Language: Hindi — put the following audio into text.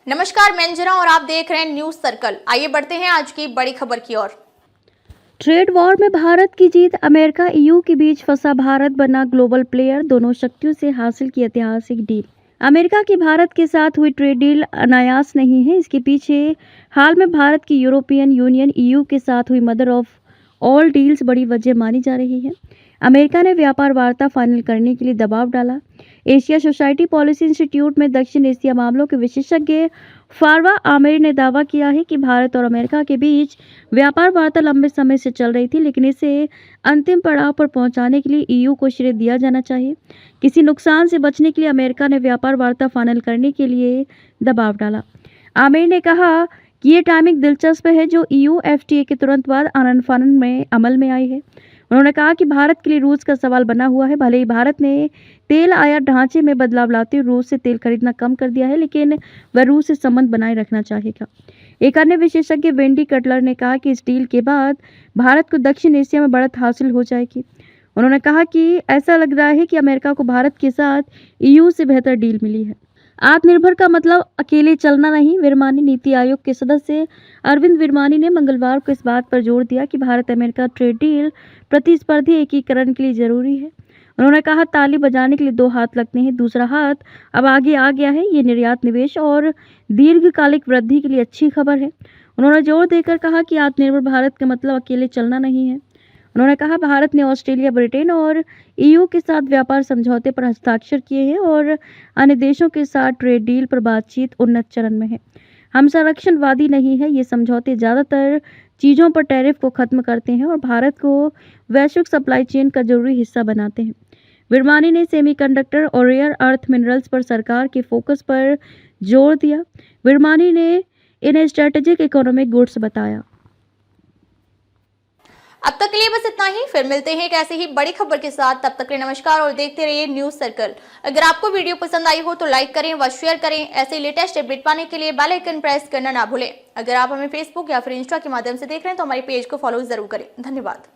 नमस्कार, मैं अंजना और आप देख रहे हैं न्यूज सर्कल। आइए बढ़ते हैं आज की बड़ी खबर की ओर। ट्रेड वॉर में भारत की जीत, अमेरिका ईयू के बीच फंसा भारत बना ग्लोबल प्लेयर, दोनों शक्तियों से हासिल की ऐतिहासिक डील। अमेरिका की भारत के साथ हुई ट्रेड डील अनायास नहीं है। इसके पीछे हाल में भारत की यूरोपियन यूनियन ईयू के साथ हुई मदर ऑफ ऑल डील्स बड़ी वजह मानी जा रही है। अमेरिका ने व्यापार वार्ता फाइनल करने के लिए दबाव डाला। एशिया सोसाइटी पॉलिसी इंस्टीट्यूट में दक्षिण एशिया मामलों के विशेषज्ञ फारवा आमिर ने दावा किया है कि भारत और अमेरिका के बीच व्यापार वार्ता लंबे समय से चल रही थी, लेकिन इसे अंतिम पड़ाव पर पहुंचाने के लिए ईयू को श्रेय दिया जाना चाहिए। किसी नुकसान से बचने के लिए अमेरिका ने व्यापार वार्ता फाइनल करने के लिए दबाव डाला। आमिर ने कहा कि ये टाइमिंग दिलचस्प है जो ईयू एफटीए के तुरंत बाद आनन फानन में अमल में आई है। उन्होंने कहा कि भारत के लिए रूस का सवाल बना हुआ है। भले ही भारत ने तेल आयात ढांचे में बदलाव लाते हुए रूस से तेल खरीदना कम कर दिया है, लेकिन वह रूस से संबंध बनाए रखना चाहेगा। एक अन्य विशेषज्ञ वेंडी कटलर ने कहा कि इस डील के बाद भारत को दक्षिण एशिया में बढ़त हासिल हो जाएगी। उन्होंने कहा कि ऐसा लग रहा है कि अमेरिका को भारत के साथ ईयू से बेहतर डील मिली है। आत्मनिर्भर का मतलब अकेले चलना नहीं। विरमानी नीति आयोग के सदस्य अरविंद विरमानी ने मंगलवार को इस बात पर जोर दिया कि भारत अमेरिका ट्रेड डील प्रतिस्पर्धी एकीकरण के लिए जरूरी है। उन्होंने कहा, ताली बजाने के लिए दो हाथ लगते हैं, दूसरा हाथ अब आगे आ गया है। ये निर्यात, निवेश और दीर्घकालिक वृद्धि के लिए अच्छी खबर है। उन्होंने जोर देकर कहा कि आत्मनिर्भर भारत का मतलब अकेले चलना नहीं है। उन्होंने कहा, भारत ने ऑस्ट्रेलिया, ब्रिटेन और ईयू के साथ व्यापार समझौते पर हस्ताक्षर किए हैं और अन्य देशों के साथ ट्रेड डील पर बातचीत उन्नत चरण में है। हम संरक्षणवादी नहीं है। ये समझौते ज़्यादातर चीज़ों पर टैरिफ को खत्म करते हैं और भारत को वैश्विक सप्लाई चेन का जरूरी हिस्सा बनाते हैं। विरमानी ने सेमीकंडक्टर और रेयर अर्थ मिनरल्स पर सरकार के फोकस पर जोर दिया। विरमानी ने इन्हें स्ट्रेटेजिक इकोनॉमिक गुड्स बताया। अब तक के लिए बस इतना ही। फिर मिलते हैं एक ऐसे ही बड़ी खबर के साथ। तब तक के लिए नमस्कार और देखते रहिए न्यूज सर्कल। अगर आपको वीडियो पसंद आई हो तो लाइक करें व शेयर करें। ऐसे लेटेस्ट अपडेट पाने के लिए बेल आइकन प्रेस करना ना भूलें। अगर आप हमें फेसबुक या फिर इंस्टा के माध्यम से देख रहे हैं तो हमारे पेज को फॉलो जरूर करें। धन्यवाद।